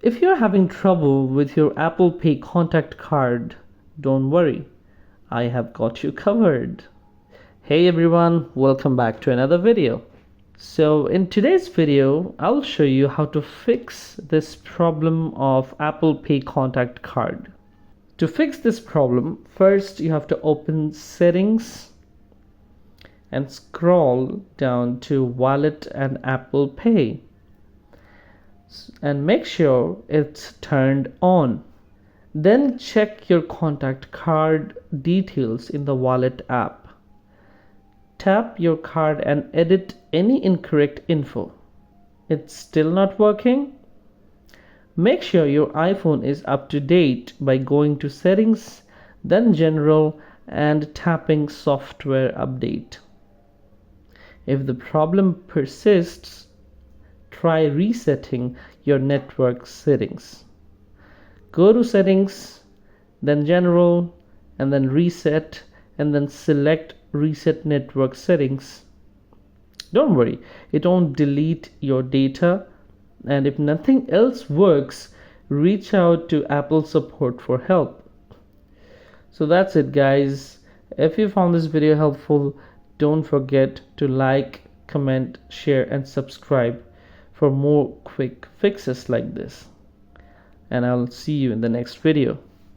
If you're having trouble with your Apple Pay contact card, don't worry, I have got you covered. Hey everyone, welcome back to another video. So in today's video, I'll show you how to fix this problem of Apple Pay contact card. To fix this problem, first you have to open Settings and scroll down to Wallet and Apple Pay. And make sure it's turned on. Then check your contact card details in the Wallet app. Tap your card and edit any incorrect info. It's still not working? Make sure your iPhone is up to date by going to Settings, then General, and tapping Software Update. If the problem persists, try resetting your network settings. Go to Settings, then General, and then Reset, and then select Reset Network Settings. Don't worry, it won't delete your data, and if nothing else works, reach out to Apple support for help. So that's it, guys. If you found this video helpful, don't forget to like, comment, share, and subscribe for more quick fixes like this. And I'll see you in the next video.